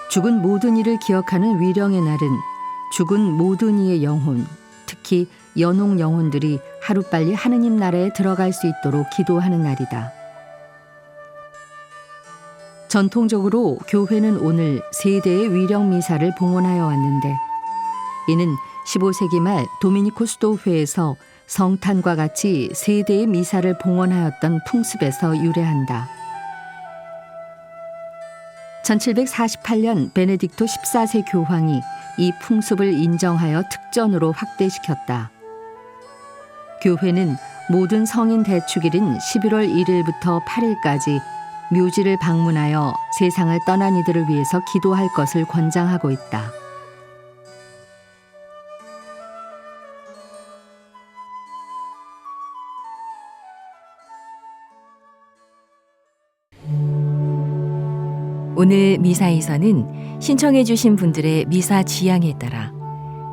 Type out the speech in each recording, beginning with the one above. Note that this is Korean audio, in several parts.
죽은 모든 이를 기억하는 위령의 날은 죽은 모든 이의 영혼, 특히 연옥 영혼들이 하루빨리 하느님 나라에 들어갈 수 있도록 기도하는 날이다. 전통적으로 교회는 오늘 세 대의 위령 미사를 봉헌하여 왔는데, 이는 15세기 말 도미니코 수도회에서 성탄과 같이 세 대의 미사를 봉헌하였던 풍습에서 유래한다. 1748년 베네딕토 14세 교황이 이 풍습을 인정하여 특전으로 확대시켰다. 교회는 모든 성인 대축일인 11월 1일부터 8일까지 묘지를 방문하여 세상을 떠난 이들을 위해서 기도할 것을 권장하고 있다. 오늘 미사에서는 신청해 주신 분들의 미사 지향에 따라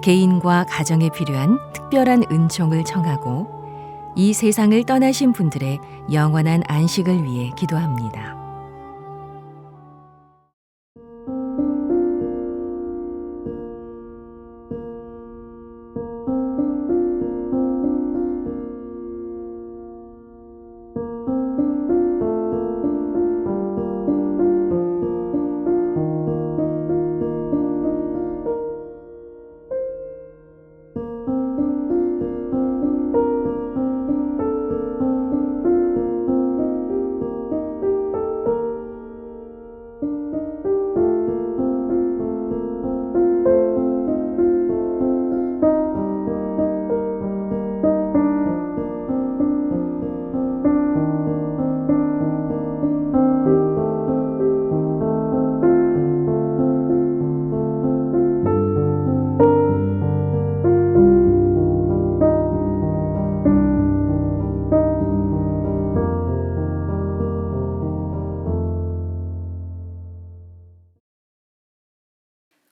개인과 가정에 필요한 특별한 은총을 청하고 이 세상을 떠나신 분들의 영원한 안식을 위해 기도합니다.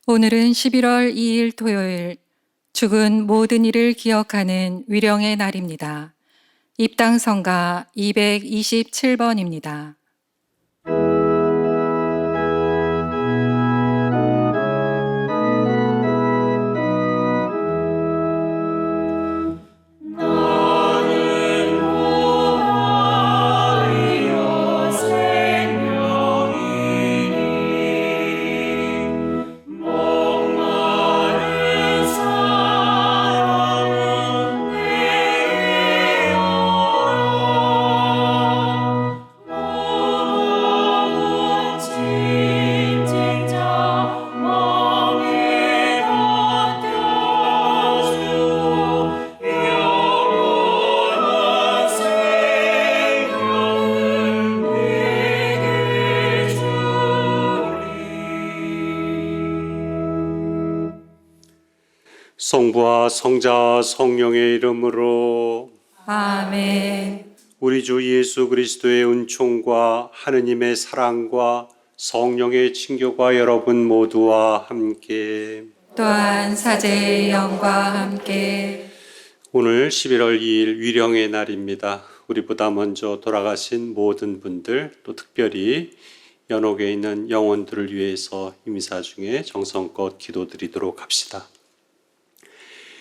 오늘은 11월 2일 토요일, 죽은 모든 이를 기억하는 위령의 날입니다. 입당 성가 227번입니다. 성부와 성자와 성령의 이름으로 아멘. 우리 주 예수 그리스도의 은총과 하느님의 사랑과 성령의 친교가 여러분 모두와 함께 또한 사제의 영과 함께 오늘 11월 2일 위령의 날입니다. 우리보다 먼저 돌아가신 모든 분들, 또 특별히 연옥에 있는 영혼들을 위해서 이 미사 중에 정성껏 기도드리도록 합시다.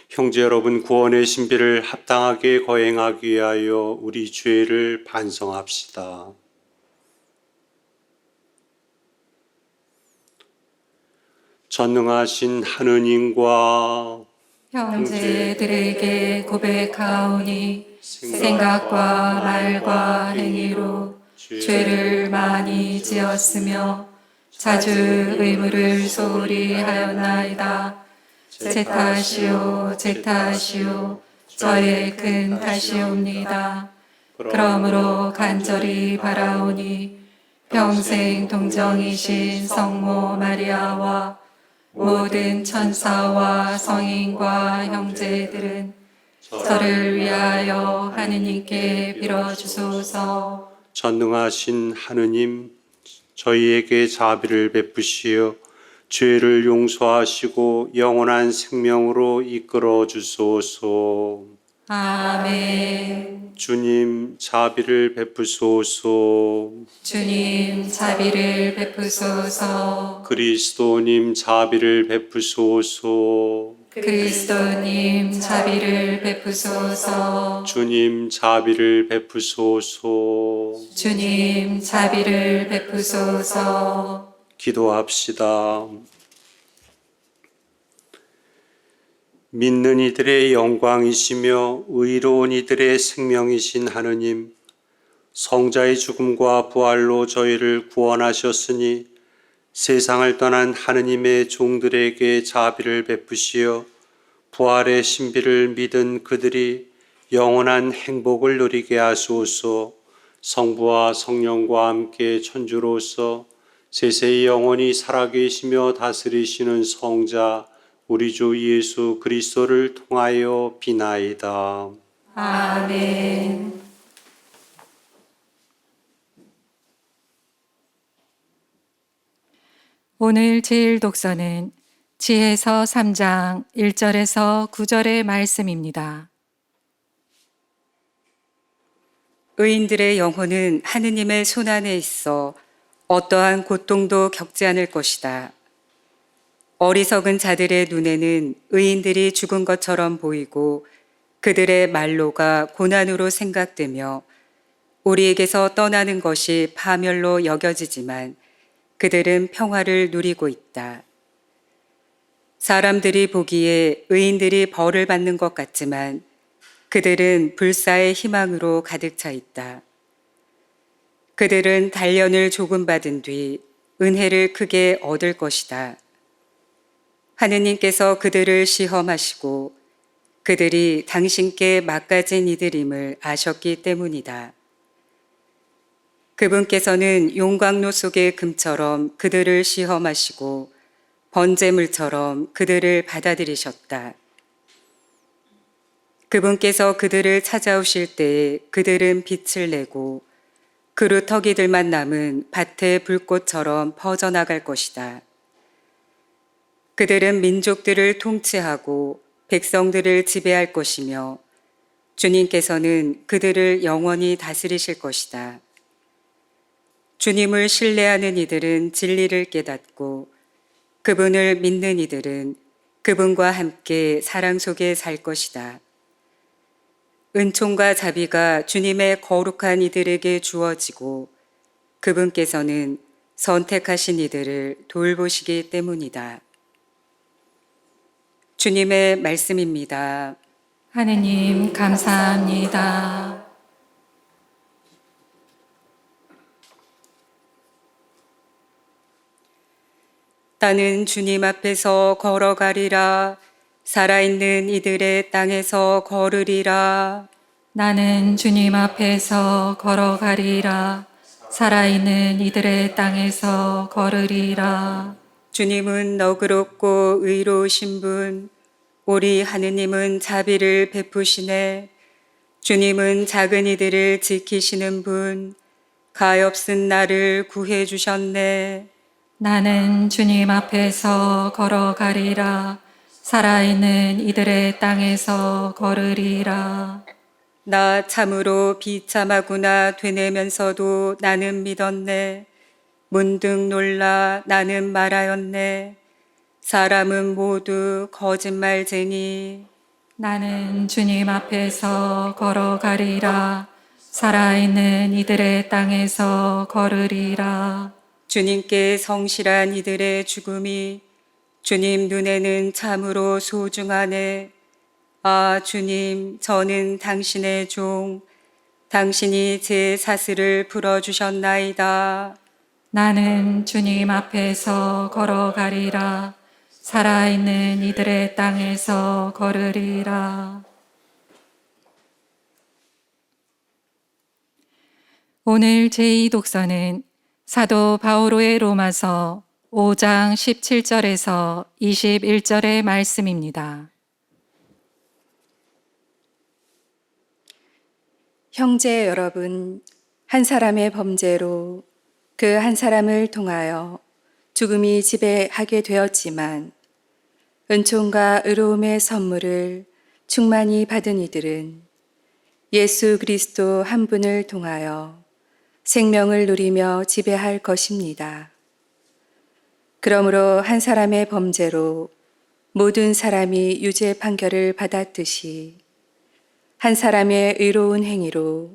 형제 여러분, 구원의 신비를 합당하게 거행하기 위하여 우리 죄를 반성합시다. 전능하신 하느님과 형제들에게 고백하오니 생각과 말과 행위로 죄를 많이 지었으며 자주 의무를 소홀히 하였나이다. 제 탓이요, 제 탓이요, 저의 큰 탓이옵니다. 그러므로 간절히 바라오니 평생 동정이신 성모 마리아와 모든 천사와 성인과 형제들은 저를 위하여 하느님께 빌어주소서. 전능하신 하느님, 저희에게 자비를 베푸시어 죄를 용서하시고 영원한 생명으로 이끌어 주소서. 아멘. 주님 자비를 베푸소서. 주님 자비를 베푸소서. 그리스도님 자비를 베푸소서. 그리스도님 자비를 베푸소서. 주님 자비를 베푸소서. 주님 자비를 베푸소서. 기도합시다. 믿는 이들의 영광이시며 의로운 이들의 생명이신 하느님, 성자의 죽음과 부활로 저희를 구원하셨으니 세상을 떠난 하느님의 종들에게 자비를 베푸시어 부활의 신비를 믿은 그들이 영원한 행복을 누리게 하소서. 성부와 성령과 함께 천주로서 세세히 영원히 살아계시며 다스리시는 성자 우리 주 예수 그리스도를 통하여 비나이다. 아멘. 오늘 제일 독서는 지혜서 3장 1절에서 9절의 말씀입니다. 의인들의 영혼은 하느님의 손안에 있어 어떠한 고통도 겪지 않을 것이다. 어리석은 자들의 눈에는 의인들이 죽은 것처럼 보이고 그들의 말로가 고난으로 생각되며 우리에게서 떠나는 것이 파멸로 여겨지지만 그들은 평화를 누리고 있다. 사람들이 보기에 의인들이 벌을 받는 것 같지만 그들은 불사의 희망으로 가득 차 있다. 그들은 단련을 조금 받은 뒤 은혜를 크게 얻을 것이다. 하느님께서 그들을 시험하시고 그들이 당신께 막가진 이들임을 아셨기 때문이다. 그분께서는 용광로 속의 금처럼 그들을 시험하시고 번제물처럼 그들을 받아들이셨다. 그분께서 그들을 찾아오실 때에 그들은 빛을 내고 그루터기들만 남은 밭의 불꽃처럼 퍼져나갈 것이다. 그들은 민족들을 통치하고 백성들을 지배할 것이며 주님께서는 그들을 영원히 다스리실 것이다. 주님을 신뢰하는 이들은 진리를 깨닫고 그분을 믿는 이들은 그분과 함께 사랑 속에 살 것이다. 은총과 자비가 주님의 거룩한 이들에게 주어지고 그분께서는 선택하신 이들을 돌보시기 때문이다. 주님의 말씀입니다. 하느님 감사합니다. 나는 주님 앞에서 걸어가리라. 살아있는 이들의 땅에서 걸으리라. 나는 주님 앞에서 걸어가리라. 살아있는 이들의 땅에서 걸으리라. 주님은 너그럽고 의로우신 분, 우리 하느님은 자비를 베푸시네. 주님은 작은 이들을 지키시는 분, 가엾은 나를 구해 주셨네. 나는 주님 앞에서 걸어가리라. 살아있는 이들의 땅에서 걸으리라. 나 참으로 비참하구나 되뇌면서도 나는 믿었네. 문득 놀라 나는 말하였네. 사람은 모두 거짓말쟁이. 나는 주님 앞에서 걸어가리라. 살아있는 이들의 땅에서 걸으리라. 주님께 성실한 이들의 죽음이 주님 눈에는 참으로 소중하네. 아, 주님, 저는 당신의 종, 당신이 제 사슬을 풀어주셨나이다. 나는 주님 앞에서 걸어가리라. 살아있는 이들의 땅에서 걸으리라. 오늘 제2독서는 사도 바오로의 로마서 5장 17절에서 21절의 말씀입니다. 형제 여러분, 한 사람의 범죄로 그 한 사람을 통하여 죽음이 지배하게 되었지만 은총과 의로움의 선물을 충만히 받은 이들은 예수 그리스도 한 분을 통하여 생명을 누리며 지배할 것입니다. 그러므로 한 사람의 범죄로 모든 사람이 유죄 판결을 받았듯이 한 사람의 의로운 행위로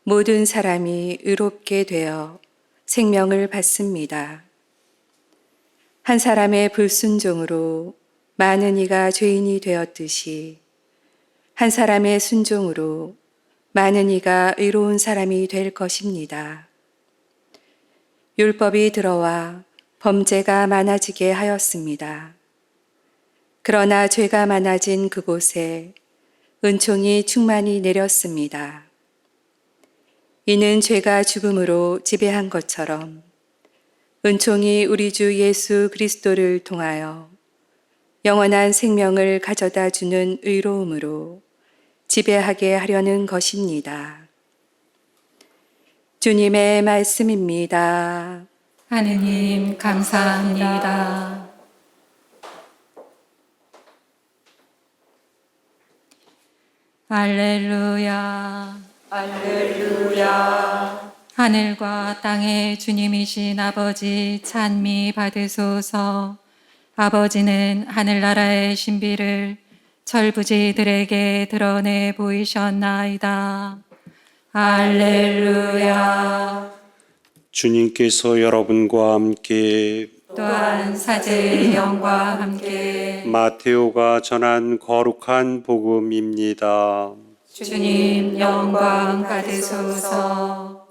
모든 사람이 의롭게 되어 생명을 받습니다. 한 사람의 불순종으로 많은 이가 죄인이 되었듯이 한 사람의 순종으로 많은 이가 의로운 사람이 될 것입니다. 율법이 들어와 범죄가 많아지게 하였습니다. 그러나 죄가 많아진 그곳에 은총이 충만히 내렸습니다. 이는 죄가 죽음으로 지배한 것처럼 은총이 우리 주 예수 그리스도를 통하여 영원한 생명을 가져다 주는 의로움으로 지배하게 하려는 것입니다. 주님의 말씀입니다. 하느님 감사합니다. 할렐루야. 할렐루야. 하늘과 땅의 주님이신 아버지 찬미 받으소서. 아버지는 하늘나라의 신비를 철부지들에게 드러내 보이셨나이다. 할렐루야. 주님께서 여러분과 함께 또한 사제의 영과 함께 마테오가 전한 거룩한 복음입니다. 주님 영광 받으소서.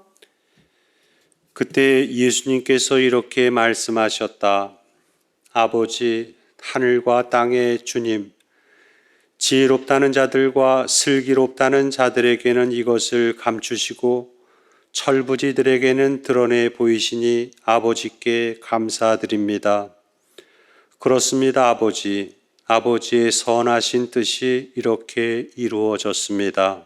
그때 예수님께서 이렇게 말씀하셨다. 아버지, 하늘과 땅의 주님, 지혜롭다는 자들과 슬기롭다는 자들에게는 이것을 감추시고 철부지들에게는 드러내 보이시니 아버지께 감사드립니다. 그렇습니다, 아버지. 아버지의 선하신 뜻이 이렇게 이루어졌습니다.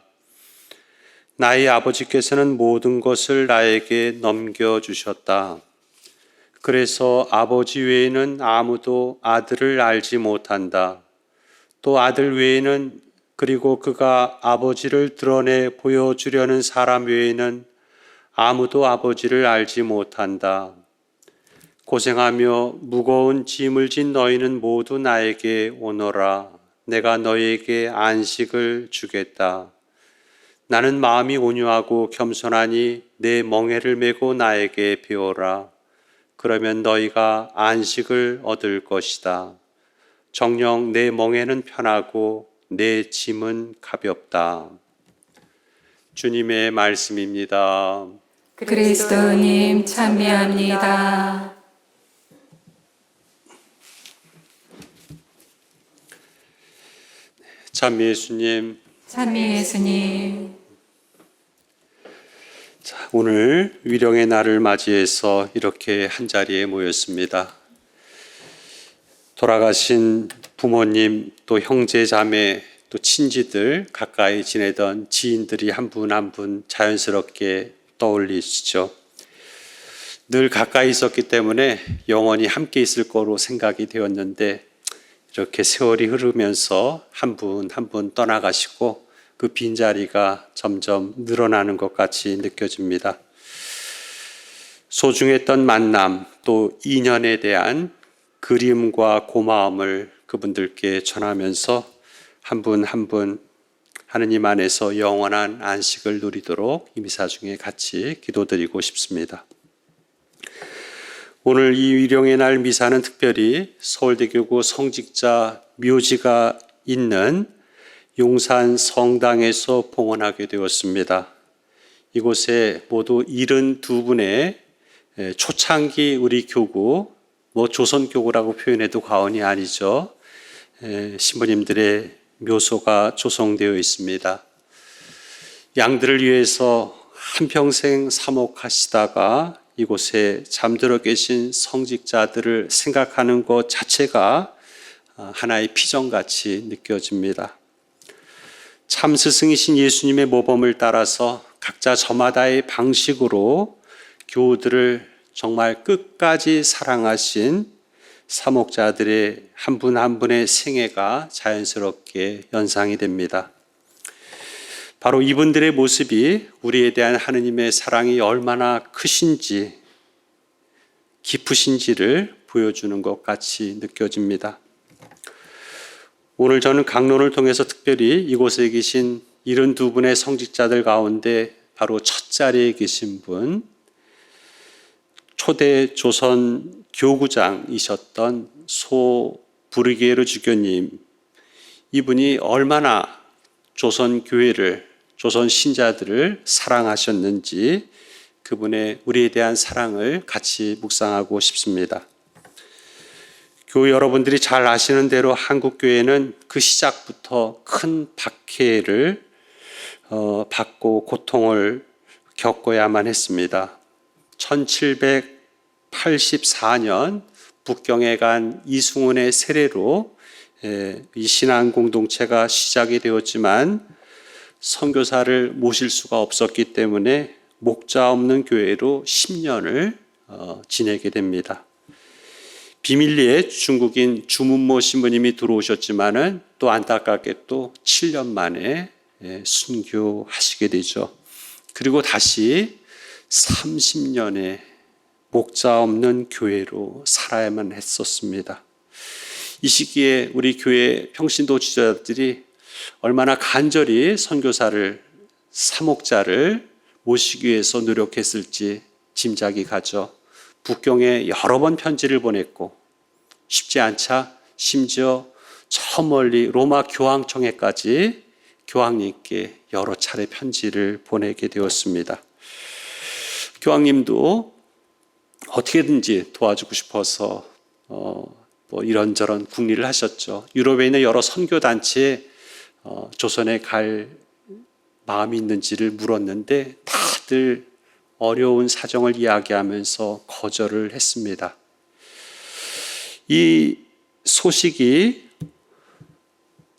나의 아버지께서는 모든 것을 나에게 넘겨주셨다. 그래서 아버지 외에는 아무도 아들을 알지 못한다. 또 아들 외에는 그리고 그가 아버지를 드러내 보여주려는 사람 외에는 아무도 아버지를 알지 못한다. 고생하며 무거운 짐을 진 너희는 모두 나에게 오너라. 내가 너희에게 안식을 주겠다. 나는 마음이 온유하고 겸손하니 내 멍에를 메고 나에게 배워라. 그러면 너희가 안식을 얻을 것이다. 정녕 내 멍에는 편하고 내 짐은 가볍다. 주님의 말씀입니다. 그리스도님 찬미합니다. 참 예수님, 찬미 예수님. 오늘 위령의 날을 맞이해서 이렇게 한자리에 모였습니다. 돌아가신 부모님, 또 형제, 자매, 또 친지들, 가까이 지내던 지인들이 한 분 한 분 자연스럽게 떠올리시죠. 늘 가까이 있었기 때문에 영원히 함께 있을 거로 생각이 되었는데 이렇게 세월이 흐르면서 한 분 한 분 떠나가시고 그 빈자리가 점점 늘어나는 것 같이 느껴집니다. 소중했던 만남, 또 인연에 대한 그리움과 고마움을 그분들께 전하면서 한 분 한 분 하느님 안에서 영원한 안식을 누리도록 이 미사 중에 같이 기도드리고 싶습니다. 오늘 이 위령의 날 미사는 특별히 서울대교구 성직자 묘지가 있는 용산 성당에서 봉헌하게 되었습니다. 이곳에 모두 72분의 초창기 우리 교구, 조선교구라고 표현해도 과언이 아니죠. 신부님들의 묘소가 조성되어 있습니다. 양들을 위해서 한평생 사목하시다가 이곳에 잠들어 계신 성직자들을 생각하는 것 자체가 하나의 피정같이 느껴집니다. 참 스승이신 예수님의 모범을 따라서 각자 저마다의 방식으로 교우들을 정말 끝까지 사랑하신 사목자들의 한 분 한 분의 생애가 자연스럽게 연상이 됩니다. 바로 이분들의 모습이 우리에 대한 하느님의 사랑이 얼마나 크신지, 깊으신지를 보여주는 것 같이 느껴집니다. 오늘 저는 강론을 통해서 특별히 이곳에 계신 72분의 성직자들 가운데 바로 첫 자리에 계신 분, 초대 조선 교구장이셨던 소 브르게르 주교님, 이분이 얼마나 조선 교회를, 조선 신자들을 사랑하셨는지 그분의 우리에 대한 사랑을 같이 묵상하고 싶습니다. 교회 여러분들이 잘 아시는 대로 한국 교회는 그 시작부터 큰 박해를 받고 고통을 겪어야만 했습니다. 1784년 북경에 간 이승훈의 세례로 이 신앙 공동체가 시작이 되었지만 선교사를 모실 수가 없었기 때문에 목자 없는 교회로 10년을 지내게 됩니다. 비밀리에 중국인 주문모 신부님이 들어오셨지만은 또 안타깝게 또 7년 만에 순교하시게 되죠. 그리고 다시 30년의 목자 없는 교회로 살아야만 했었습니다. 이 시기에 우리 교회 평신도 지도자들이 얼마나 간절히 선교사를, 사목자를 모시기 위해서 노력했을지 짐작이 가죠. 북경에 여러 번 편지를 보냈고 쉽지 않자 심지어 저 멀리 로마 교황청에까지 교황님께 여러 차례 편지를 보내게 되었습니다. 교황님도 어떻게든지 도와주고 싶어서 이런저런 궁리를 하셨죠. 유럽에 있는 여러 선교단체에 조선에 갈 마음이 있는지를 물었는데 다들 어려운 사정을 이야기하면서 거절을 했습니다. 이 소식이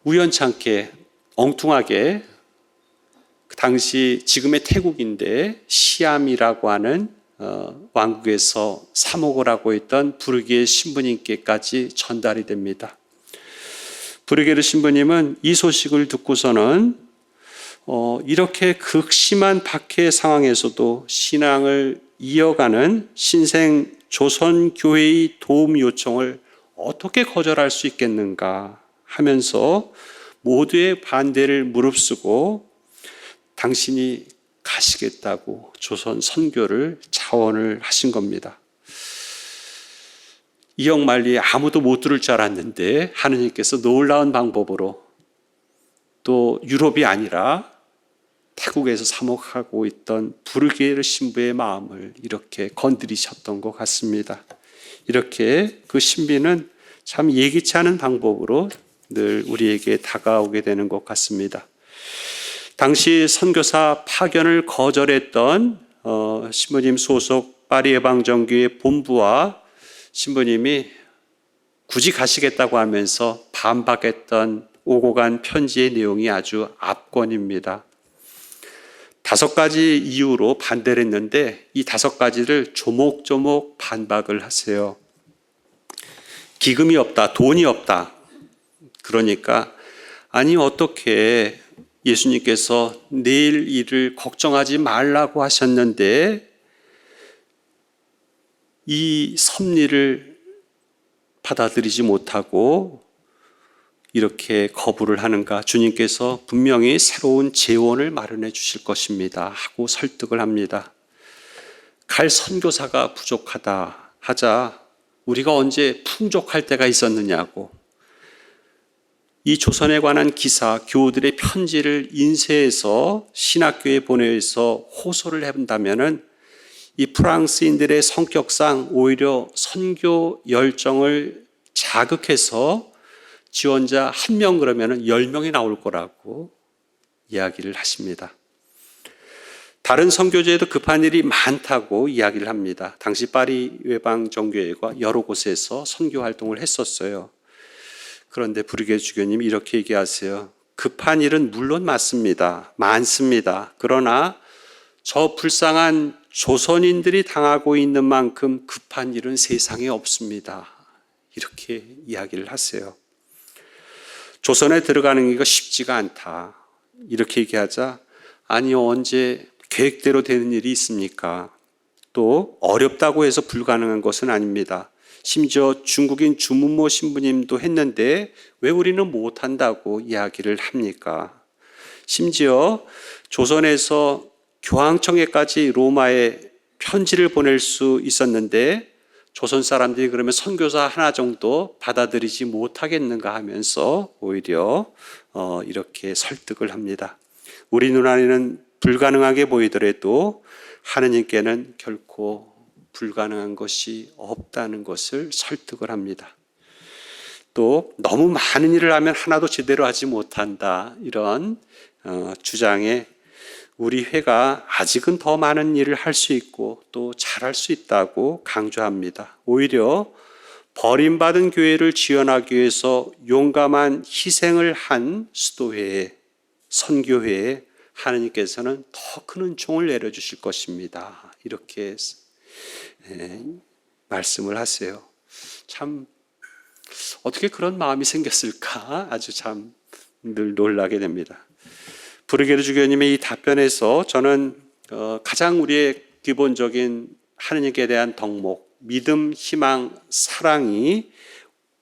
우연찮게 엉뚱하게 그 당시 지금의 태국인데 시암이라고 하는 왕국에서 사목을 하고 있던 부르게르 신부님께까지 전달이 됩니다. 부르게르 신부님은 이 소식을 듣고서는 이렇게 극심한 박해 상황에서도 신앙을 이어가는 신생 조선교회의 도움 요청을 어떻게 거절할 수 있겠는가 하면서 모두의 반대를 무릅쓰고 당신이 가시겠다고 조선 선교를 자원을 하신 겁니다. 이역만리 아무도 못 들을 줄 알았는데 하느님께서 놀라운 방법으로 또 유럽이 아니라 태국에서 사목하고 있던 부르게르 신부의 마음을 이렇게 건드리셨던 것 같습니다. 이렇게 그 신비는 참 예기치 않은 방법으로 늘 우리에게 다가오게 되는 것 같습니다. 당시 선교사 파견을 거절했던 신부님 소속 파리 예방정교회 본부와 신부님이 굳이 가시겠다고 하면서 반박했던 오고 간 편지의 내용이 아주 압권입니다. 5가지 이유로 반대를 했는데 이 5가지를 조목조목 반박을 하세요. 기금이 없다, 돈이 없다. 그러니까 아니 어떻게 예수님께서 내일 일을 걱정하지 말라고 하셨는데 이 섭리를 받아들이지 못하고 이렇게 거부를 하는가? 주님께서 분명히 새로운 재원을 마련해 주실 것입니다 하고 설득을 합니다. 갈 선교사가 부족하다 하자 우리가 언제 풍족할 때가 있었느냐고, 이 조선에 관한 기사, 교우들의 편지를 인쇄해서 신학교에 보내서 호소를 해본다면은 이 프랑스인들의 성격상 오히려 선교 열정을 자극해서 지원자 1명 그러면은 10명이 나올 거라고 이야기를 하십니다. 다른 선교제에도 급한 일이 많다고 이야기를 합니다. 당시 파리 외방정교회가 여러 곳에서 선교 활동을 했었어요. 그런데 부르게르 주교님이 이렇게 얘기하세요. 급한 일은 물론 맞습니다. 많습니다. 그러나 저 불쌍한 조선인들이 당하고 있는 만큼 급한 일은 세상에 없습니다. 이렇게 이야기를 하세요. 조선에 들어가는 게 쉽지가 않다. 이렇게 얘기하자 아니 언제 계획대로 되는 일이 있습니까? 또 어렵다고 해서 불가능한 것은 아닙니다. 심지어 중국인 주문모 신부님도 했는데 왜 우리는 못한다고 이야기를 합니까? 심지어 조선에서 교황청에까지 로마에 편지를 보낼 수 있었는데 조선 사람들이 그러면 선교사 하나 정도 받아들이지 못하겠는가 하면서 오히려 이렇게 설득을 합니다. 우리 눈안에는 불가능하게 보이더라도 하느님께는 결코 불가능한 것이 없다는 것을 설득을 합니다. 또 너무 많은 일을 하면 하나도 제대로 하지 못한다, 이런 주장에 우리 회가 아직은 더 많은 일을 할 수 있고 또 잘할 수 있다고 강조합니다. 오히려 버림받은 교회를 지원하기 위해서 용감한 희생을 한 수도회에, 선교회에 하나님께서는 더 큰 은총을 내려주실 것입니다. 이렇게 말씀을 하세요. 참 어떻게 그런 마음이 생겼을까? 아주 참 늘 놀라게 됩니다. 부르게르 주교님의 이 답변에서 저는 가장 우리의 기본적인 하느님께 대한 덕목, 믿음, 희망, 사랑이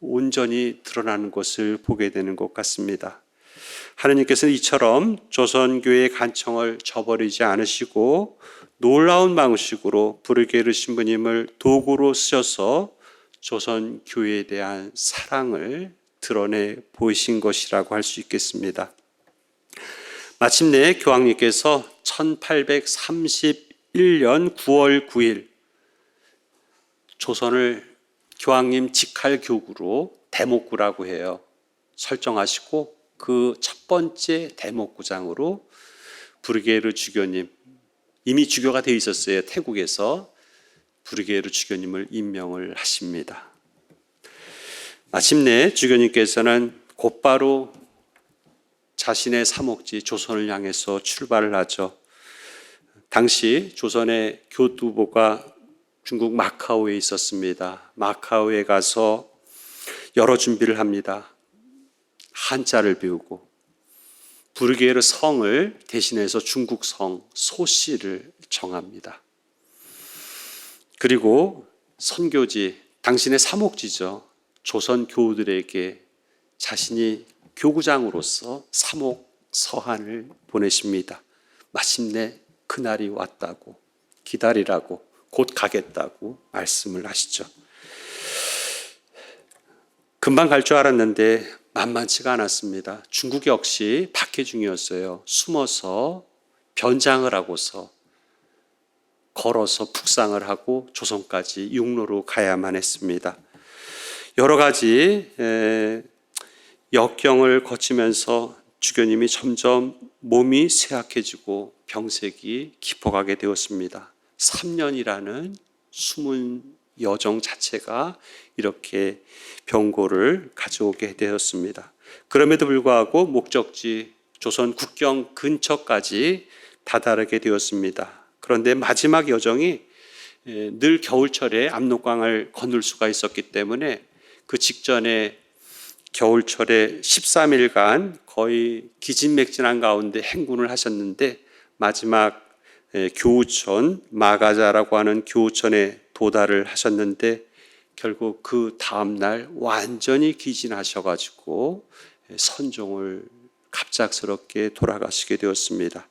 온전히 드러나는 것을 보게 되는 것 같습니다. 하느님께서는 이처럼 조선교회의 간청을 저버리지 않으시고 놀라운 방식으로 부르게르 신부님을 도구로 쓰셔서 조선교회에 대한 사랑을 드러내 보이신 것이라고 할 수 있겠습니다. 마침내 교황님께서 1831년 9월 9일 조선을 교황님 직할교구로 대목구라고 해요. 설정하시고 그 첫 번째 대목구장으로 부르게르 주교님, 이미 주교가 되어 있었어요. 태국에서 부르게르 주교님을 임명을 하십니다. 마침내 주교님께서는 곧바로 자신의 사목지 조선을 향해서 출발을 하죠. 당시 조선의 교두보가 중국 마카오에 있었습니다. 마카오에 가서 여러 준비를 합니다. 한자를 배우고 부르게르 성을 대신해서 중국 성 소씨를 정합니다. 그리고 선교지, 당신의 사목지죠. 조선 교우들에게 자신이 교구장으로서 사목 서한을 보내십니다. 마침내 그날이 왔다고, 기다리라고, 곧 가겠다고 말씀을 하시죠. 금방 갈 줄 알았는데 만만치가 않았습니다. 중국 역시 박해중이었어요. 숨어서 변장을 하고서 걸어서 북상을 하고 조선까지 육로로 가야만 했습니다. 여러 가지 역경을 거치면서 주교님이 점점 몸이 쇠약해지고 병색이 깊어가게 되었습니다. 3년이라는 숨은 여정 자체가 이렇게 병고를 가져오게 되었습니다. 그럼에도 불구하고 목적지 조선 국경 근처까지 다다르게 되었습니다. 그런데 마지막 여정이 늘 겨울철에 압록강을 건널 수가 있었기 때문에 그 직전에 겨울철에 13일간 거의 기진맥진한 가운데 행군을 하셨는데 마지막 교우천, 마가자라고 하는 교우천에 도달을 하셨는데 결국 그 다음날 완전히 기진하셔가지고 선종을 갑작스럽게 돌아가시게 되었습니다.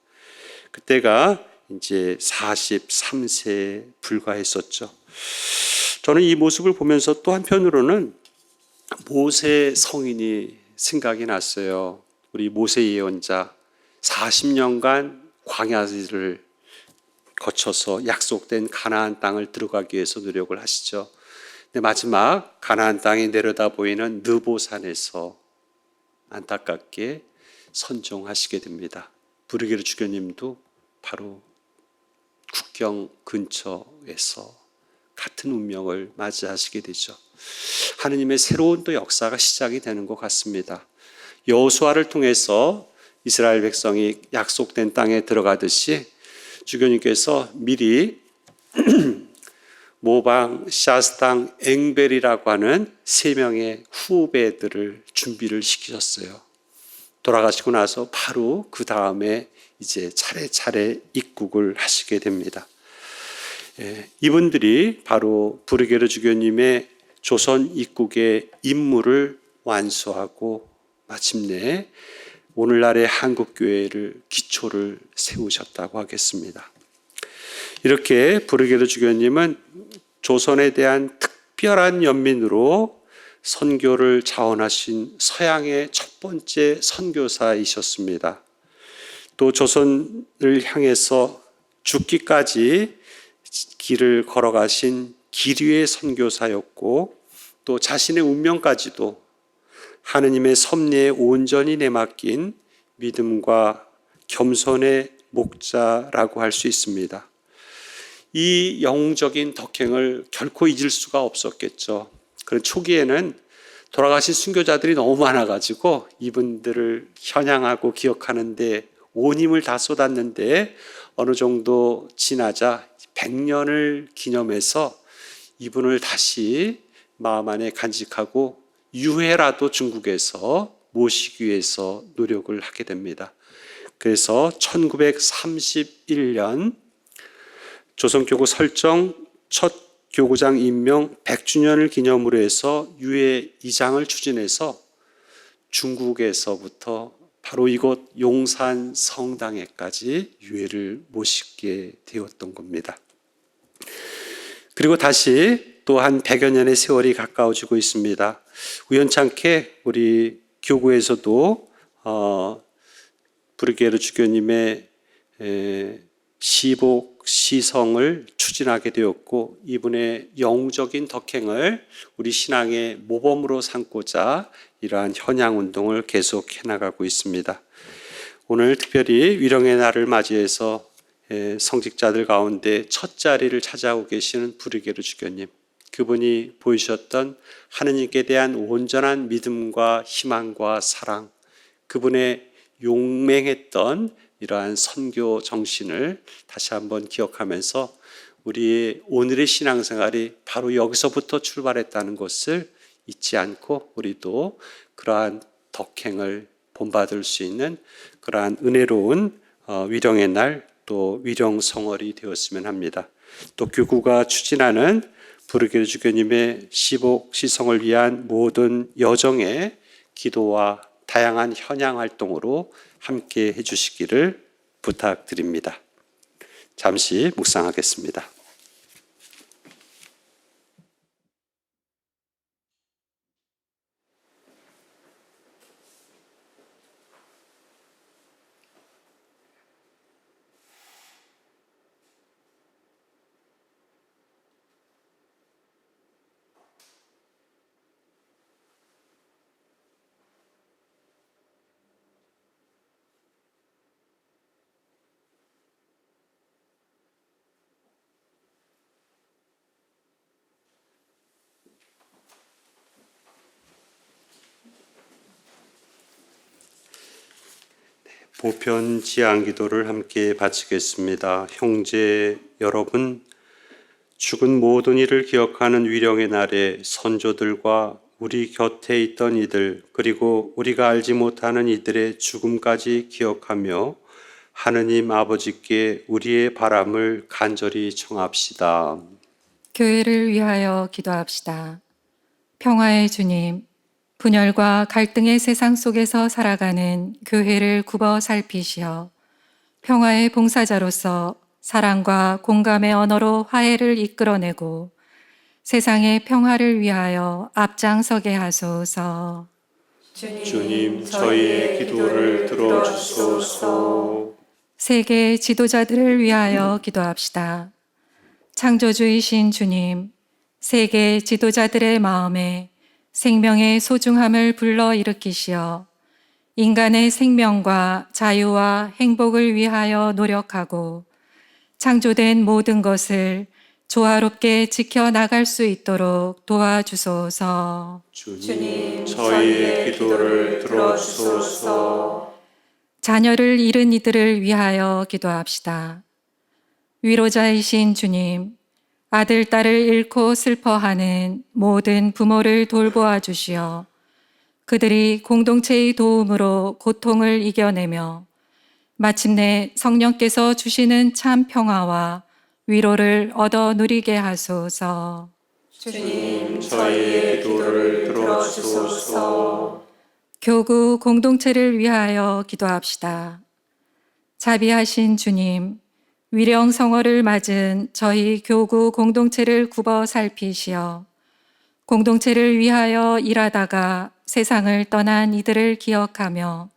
그때가 이제 43세에 불과했었죠. 저는 이 모습을 보면서 또 한편으로는 모세 성인이 생각이 났어요. 우리 모세 예언자 40년간 광야를 거쳐서 약속된 가나안 땅을 들어가기 위해서 노력을 하시죠. 근데 마지막 가나안 땅이 내려다 보이는 느보산에서 안타깝게 선종하시게 됩니다. 부르게르 주교님도 바로 국경 근처에서 같은 운명을 맞이하시게 되죠. 하느님의 새로운 또 역사가 시작이 되는 것 같습니다. 여호수아를 통해서 이스라엘 백성이 약속된 땅에 들어가듯이 주교님께서 미리 모방, 샤스탕, 앵벨이라고 하는 3명의 후배들을 준비를 시키셨어요. 돌아가시고 나서 바로 그 다음에 이제 차례차례 입국을 하시게 됩니다. 이분들이 바로 브르게르 주교님의 조선 입국의 임무를 완수하고 마침내 오늘날의 한국교회를 기초를 세우셨다고 하겠습니다. 이렇게 브르게르 주교님은 조선에 대한 특별한 연민으로 선교를 자원하신 서양의 첫 번째 선교사이셨습니다. 또 조선을 향해서 죽기까지 길을 걸어가신 기류의 선교사였고 또 자신의 운명까지도 하느님의 섭리에 온전히 내맡긴 믿음과 겸손의 목자라고 할 수 있습니다. 이 영웅적인 덕행을 결코 잊을 수가 없었겠죠. 그런 초기에는 돌아가신 순교자들이 너무 많아가지고 이분들을 현양하고 기억하는데 온 힘을 다 쏟았는데 어느 정도 지나자 100년을 기념해서 이분을 다시 마음 안에 간직하고 유해라도 중국에서 모시기 위해서 노력을 하게 됩니다. 그래서 1931년 조선교구 설정 첫 교구장 임명 100주년을 기념으로 해서 유해 이장을 추진해서 중국에서부터 바로 이곳 용산 성당에까지 유해를 모시게 되었던 겁니다. 그리고 다시 또 한 100여 년의 세월이 가까워지고 있습니다. 우연찮게 우리 교구에서도 브르게르 주교님의 시복 시성을 추진하게 되었고 이분의 영웅적인 덕행을 우리 신앙의 모범으로 삼고자 이러한 현양운동을 계속해 나가고 있습니다. 오늘 특별히 위령의 날을 맞이해서 성직자들 가운데 첫 자리를 차지하고 계시는 브르게르 주교님, 그분이 보이셨던 하느님께 대한 온전한 믿음과 희망과 사랑, 그분의 용맹했던 이러한 선교 정신을 다시 한번 기억하면서 우리의 오늘의 신앙생활이 바로 여기서부터 출발했다는 것을 잊지 않고 우리도 그러한 덕행을 본받을 수 있는 그러한 은혜로운 위령의 날, 또 위령성월이 되었으면 합니다. 또 교구가 추진하는 브르게르 주교님의 시복 시성을 위한 모든 여정의 기도와 다양한 현양 활동으로 함께 해주시기를 부탁드립니다. 잠시 묵상하겠습니다. 보편 지향 기도를 함께 바치겠습니다. 형제 여러분, 죽은 모든 이를 기억하는 위령의 날에 선조들과 우리 곁에 있던 이들, 그리고 우리가 알지 못하는 이들의 죽음까지 기억하며 하느님 아버지께 우리의 바람을 간절히 청합시다. 교회를 위하여 기도합시다. 평화의 주님, 분열과 갈등의 세상 속에서 살아가는 교회를 굽어 살피시어 평화의 봉사자로서 사랑과 공감의 언어로 화해를 이끌어내고 세상의 평화를 위하여 앞장서게 하소서. 주님, 저희의 기도를 들어주소서. 세계 지도자들을 위하여 기도합시다. 창조주이신 주님, 세계 지도자들의 마음에 생명의 소중함을 불러일으키시어 인간의 생명과 자유와 행복을 위하여 노력하고 창조된 모든 것을 조화롭게 지켜나갈 수 있도록 도와주소서. 주님, 저희의 기도를 들어주소서. 자녀를 잃은 이들을 위하여 기도합시다. 위로자이신 주님, 아들, 딸을 잃고 슬퍼하는 모든 부모를 돌보아 주시어 그들이 공동체의 도움으로 고통을 이겨내며 마침내 성령께서 주시는 참 평화와 위로를 얻어 누리게 하소서. 주님, 저희의 기도를 들어주소서. 교구 공동체를 위하여 기도합시다. 자비하신 주님, 위령 성월을 맞은 저희 교구 공동체를 굽어 살피시어 공동체를 위하여 일하다가 세상을 떠난 이들을 기억하며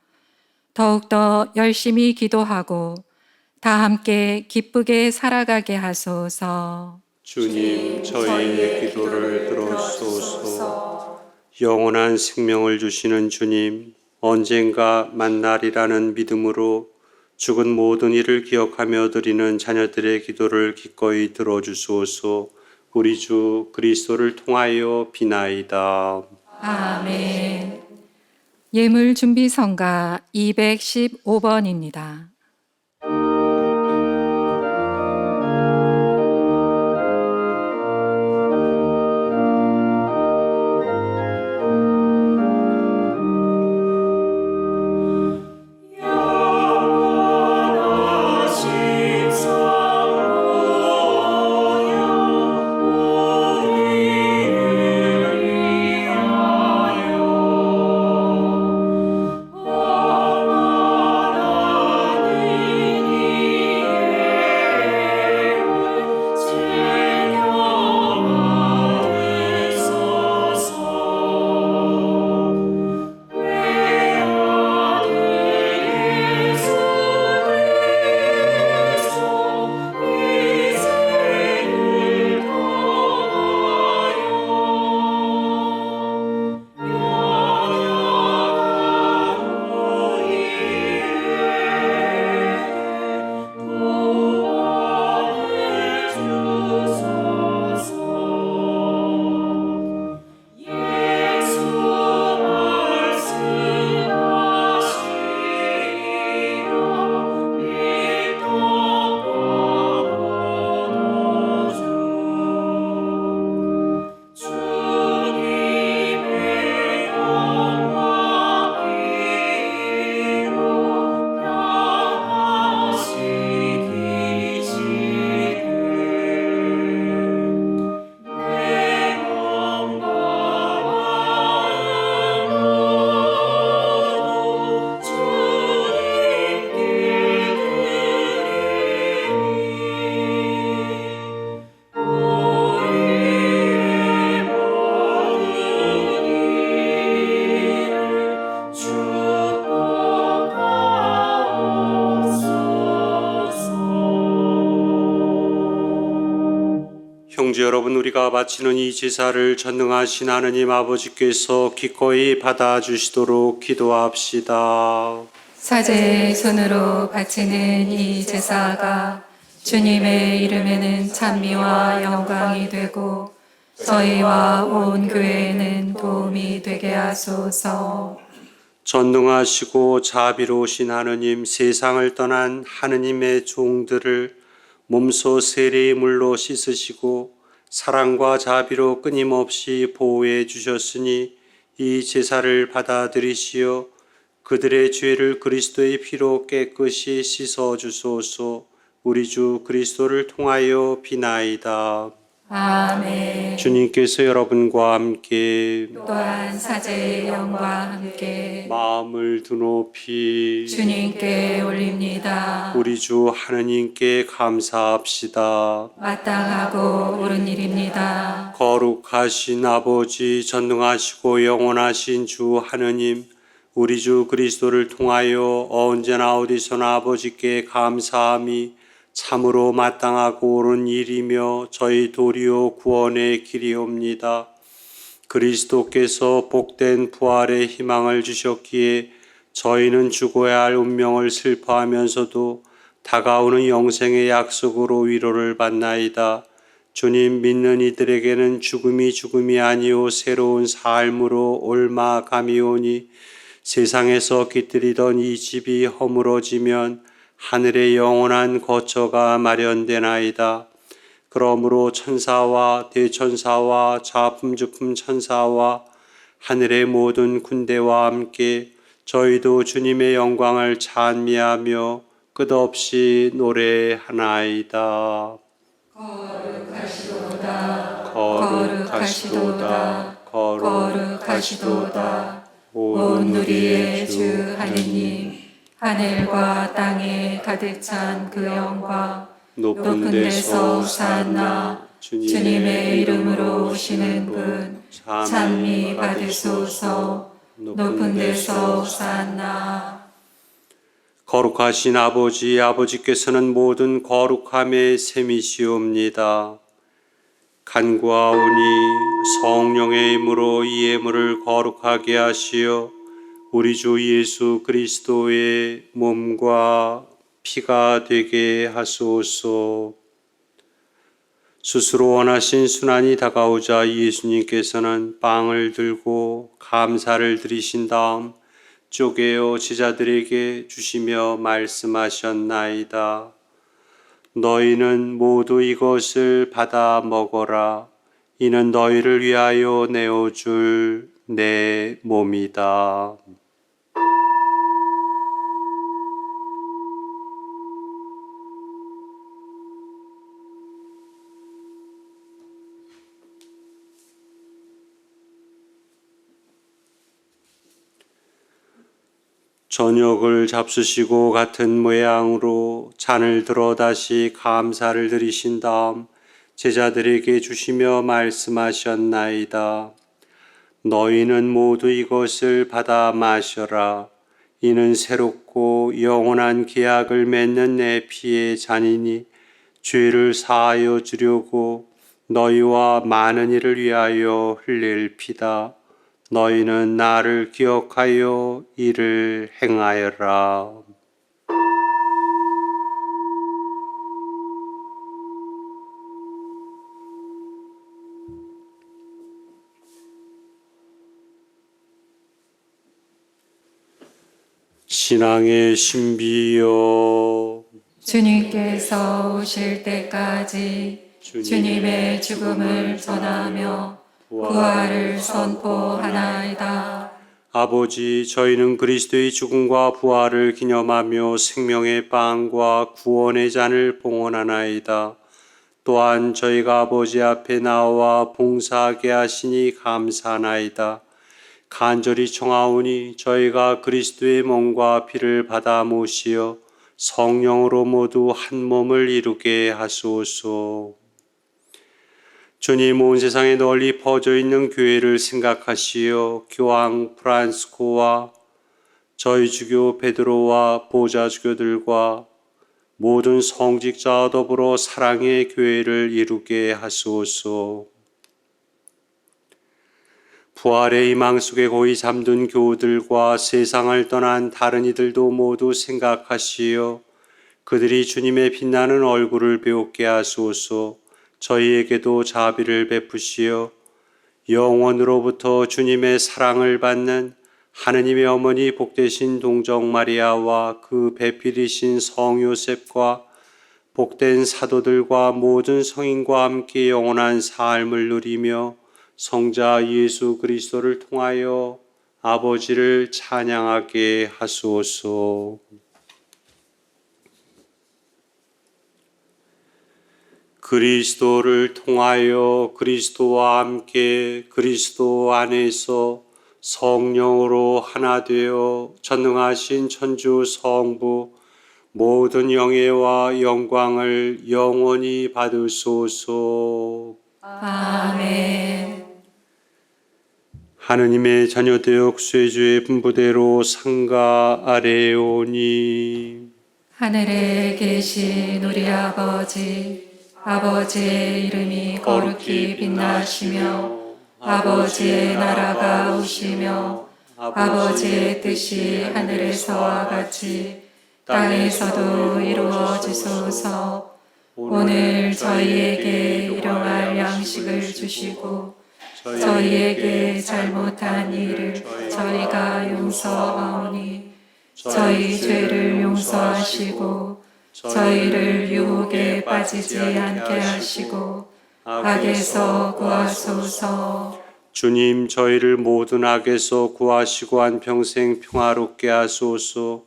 더욱더 열심히 기도하고 다 함께 기쁘게 살아가게 하소서. 주님, 저희의 기도를 들어주소서. 영원한 생명을 주시는 주님, 언젠가 만날이라는 믿음으로 죽은 모든 이를 기억하며 드리는 자녀들의 기도를 기꺼이 들어주소서. 우리 주 그리스도를 통하여 비나이다. 아멘. 예물 준비 성가 215번입니다. 형제 여러분, 우리가 바치는 이 제사를 전능하신 하느님 아버지께서 기꺼이 받아주시도록 기도합시다. 사제의 손으로 바치는 이 제사가 주님의 이름에는 찬미와 영광이 되고 저희와 온 교회에는 도움이 되게 하소서. 전능하시고 자비로우신 하느님, 세상을 떠난 하느님의 종들을 몸소 세례의 물로 씻으시고 사랑과 자비로 끊임없이 보호해 주셨으니 이 제사를 받아들이시어 그들의 죄를 그리스도의 피로 깨끗이 씻어 주소서. 우리 주 그리스도를 통하여 비나이다. 아멘. 주님께서 여러분과 함께 또한 사제의 영과 함께 마음을 드높이 주님께 올립니다. 우리 주 하느님께 감사합시다. 마땅하고 옳은 일입니다. 거룩하신 아버지, 전능하시고 영원하신 주 하느님, 우리 주 그리스도를 통하여 언제나 어디서나 아버지께 감사함이 참으로 마땅하고 옳은 일이며 저희 도리어 구원의 길이옵니다. 그리스도께서 복된 부활의 희망을 주셨기에 저희는 죽어야 할 운명을 슬퍼하면서도 다가오는 영생의 약속으로 위로를 받나이다. 주님, 믿는 이들에게는 죽음이 아니오 새로운 삶으로 옮아가미오니 세상에서 깃들이던 이 집이 허물어지면 하늘의 영원한 거처가 마련되나이다. 그러므로 천사와 대천사와 좌품주품 천사와 하늘의 모든 군대와 함께 저희도 주님의 영광을 찬미하며 끝없이 노래하나이다. 거룩하시도다. 거룩하시도다. 온 우리의 주 하느님, 하늘과 땅에 가득 찬 그 영광, 높은 데서 오산나, 주님의 이름으로 오시는 분, 찬미 받으소서. 높은 데서 오산나. 거룩하신 아버지, 아버지께서는 모든 거룩함의 셈이시옵니다. 간구하오니 성령의 힘으로 이 예물을 거룩하게 하시어 우리 주 예수 그리스도의 몸과 피가 되게 하소서. 스스로 원하신 순환이 다가오자 예수님께서는 빵을 들고 감사를 드리신 다음 쪼개어 제자들에게 주시며 말씀하셨나이다. 너희는 모두 이것을 받아 먹어라. 이는 너희를 위하여 내어줄 내 몸이다. 저녁을 잡수시고 같은 모양으로 잔을 들어 다시 감사를 드리신 다음 제자들에게 주시며 말씀하셨나이다. 너희는 모두 이것을 받아 마셔라. 이는 새롭고 영원한 계약을 맺는 내 피의 잔이니 죄를 사하여 주려고 너희와 많은 이를 위하여 흘릴 피다. 너희는 나를 기억하여 이를 행하여라. 신앙의 신비여, 주님께서 오실 때까지 주님의 죽음을 전하며 부활을 선포하나이다. 아버지, 저희는 그리스도의 죽음과 부활을 기념하며 생명의 빵과 구원의 잔을 봉헌하나이다. 또한 저희가 아버지 앞에 나와 봉사하게 하시니 감사하나이다. 간절히 청하오니 저희가 그리스도의 몸과 피를 받아 모시어 성령으로 모두 한 몸을 이루게 하소서. 주님, 온 세상에 널리 퍼져 있는 교회를 생각하시어 교황 프란스코와 저희 주교 베드로와 보좌 주교들과 모든 성직자와 더불어 사랑의 교회를 이루게 하소서. 부활의 희망 속에 고이 잠든 교우들과 세상을 떠난 다른 이들도 모두 생각하시어 그들이 주님의 빛나는 얼굴을 배우게 하소서. 저희에게도 자비를 베푸시어 영원으로부터 주님의 사랑을 받는 하느님의 어머니 복되신 동정 마리아와 그 배필이신 성 요셉과 복된 사도들과 모든 성인과 함께 영원한 삶을 누리며 성자 예수 그리스도를 통하여 아버지를 찬양하게 하소서. 그리스도를 통하여 그리스도와 함께 그리스도 안에서 성령으로 하나 되어 전능하신 천주 성부 모든 영예와 영광을 영원히 받으소서. 아멘. 하느님의 자녀되어 구세주의 분부대로 상가 아래에 오니 하늘에 계신 우리 아버지, 아버지의 이름이 거룩히 빛나시며 아버지의 나라가 오시며 아버지의 뜻이 하늘에서와 같이 땅에서도 이루어지소서. 오늘 저희에게 일용할 양식을 주시고 저희에게 잘못한 일을 저희가 용서하오니 저희 죄를 용서하시고 저희를 유혹에 빠지지 않게 하시고 악에서 구하소서. 주님, 저희를 모든 악에서 구하시고 한평생 평화롭게 하소서.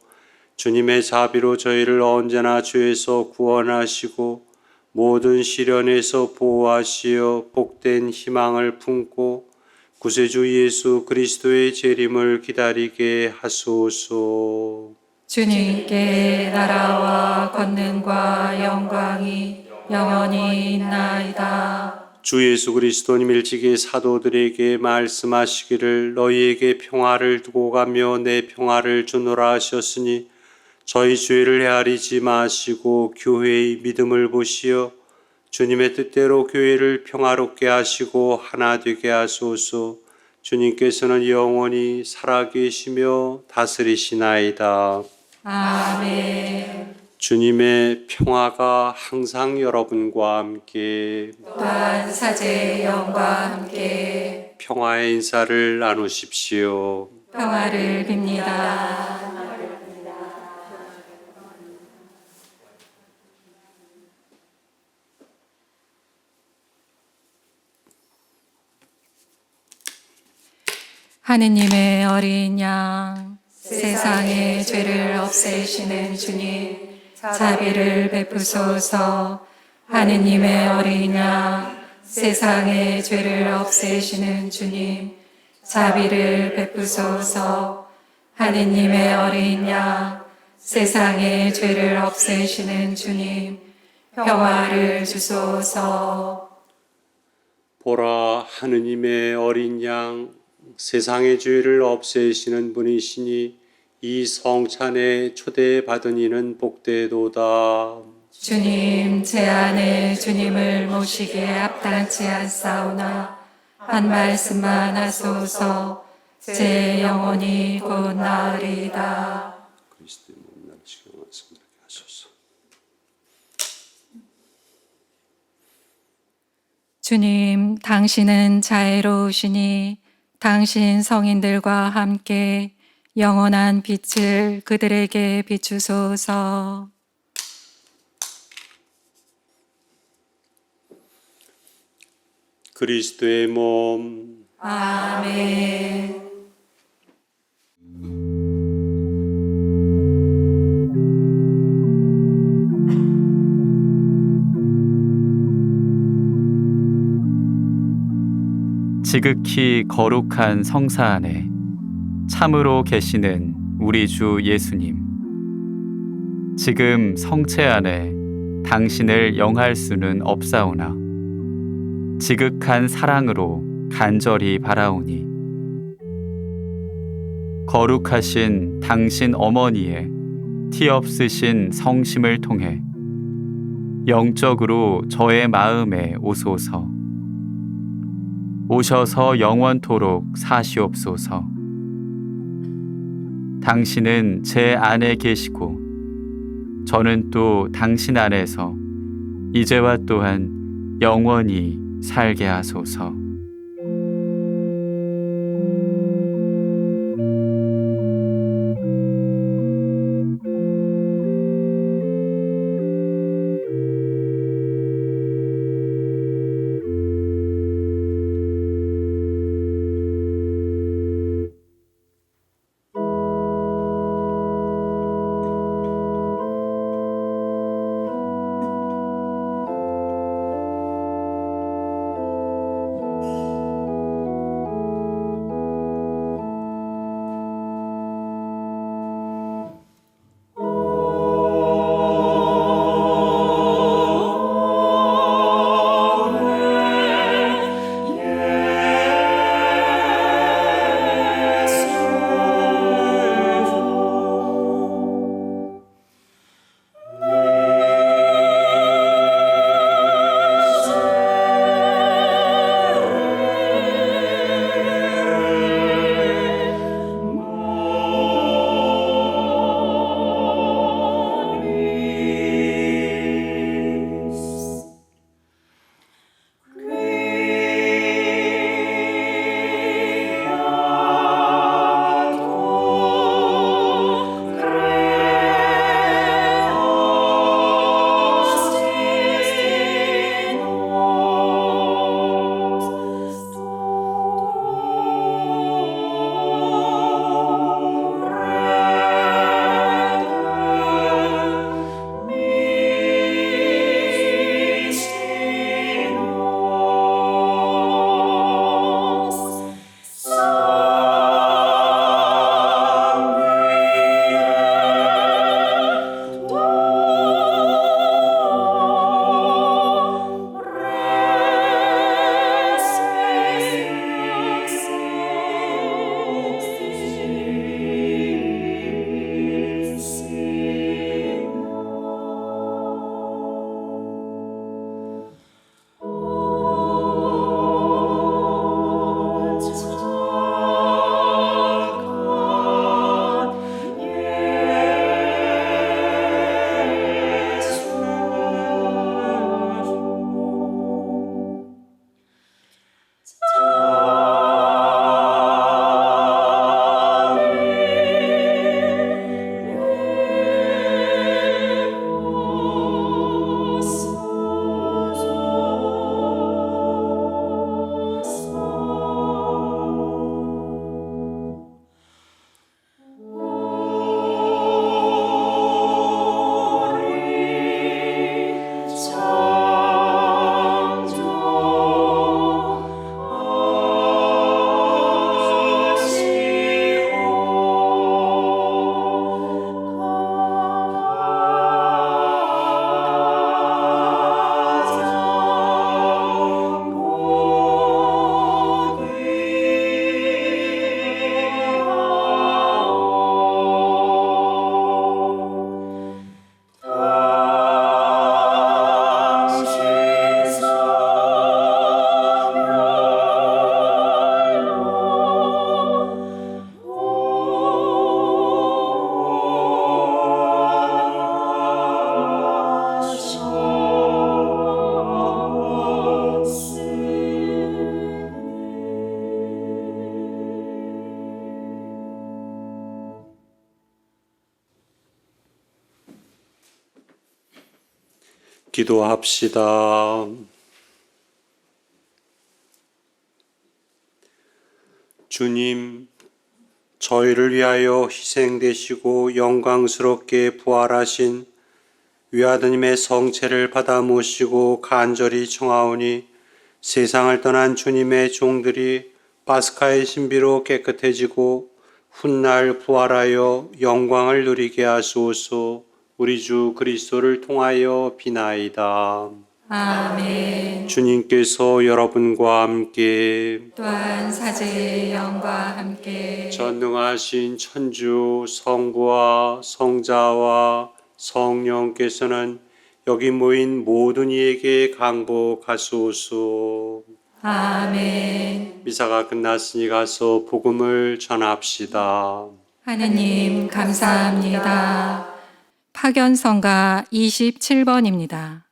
주님의 자비로 저희를 언제나 죄에서 구원하시고 모든 시련에서 보호하시어 복된 희망을 품고 구세주 예수 그리스도의 재림을 기다리게 하소서. 주님께 나라와 권능과 영광이 영원히 있나이다. 주 예수 그리스도님 일찍이 사도들에게 말씀하시기를 너희에게 평화를 두고 가며 내 평화를 주노라 하셨으니 저희 죄를 헤아리지 마시고 교회의 믿음을 보시어 주님의 뜻대로 교회를 평화롭게 하시고 하나 되게 하소서. 주님께서는 영원히 살아계시며 다스리시나이다. 아멘. 주님의 평화가 항상 여러분과 함께 또한 사제의 영과 함께 평화의 인사를 나누십시오. 평화를 빕니다. 하느님의 어린 양, 세상의 죄를 없애시는 주님, 자비를 베푸소서. 하느님의 어린 양, 세상의 죄를 없애시는 주님, 자비를 베푸소서. 하느님의 어린 양, 세상의 죄를 없애시는 주님, 평화를 주소서. 보라, 하느님의 어린 양, 세상의 죄를 없애시는 분이시니 이 성찬에 초대받은 이는 복되도다. 주님, 제 안에 주님을 모시기에 합당치 않사오나 한 말씀만 하소서. 제 영혼이 곧 나으리이다. 그리스도의 몸 나를 지경한 성하게 하소서. 주님, 당신은 자애로우시니 당신 성인들과 함께 영원한 빛을 그들에게 비추소서. 그리스도의 몸, 아멘. 지극히 거룩한 성사 안에 참으로 계시는 우리 주 예수님, 지금 성체 안에 당신을 영할 수는 없사오나 지극한 사랑으로 간절히 바라오니 거룩하신 당신 어머니의 티 없으신 성심을 통해 영적으로 저의 마음에 오소서. 오셔서 영원토록 사시옵소서. 당신은 제 안에 계시고 저는 또 당신 안에서 이제와 또한 영원히 살게 하소서. 기도합시다. 주님, 저희를 위하여 희생되시고 영광스럽게 부활하신 위아드님의 성체를 받아 모시고 간절히 청하오니 세상을 떠난 주님의 종들이 파스카의 신비로 깨끗해지고 훗날 부활하여 영광을 누리게 하소서. 우리 주 그리스도를 통하여 비나이다. 아멘. 주님께서 여러분과 함께 또한 사제의 영과 함께 전능하신 천주 성부와 성자와 성령께서는 여기 모인 모든 이에게 강복하소서. 아멘. 미사가 끝났으니 가서 복음을 전합시다. 하느님 감사합니다. 파견성가 27번입니다.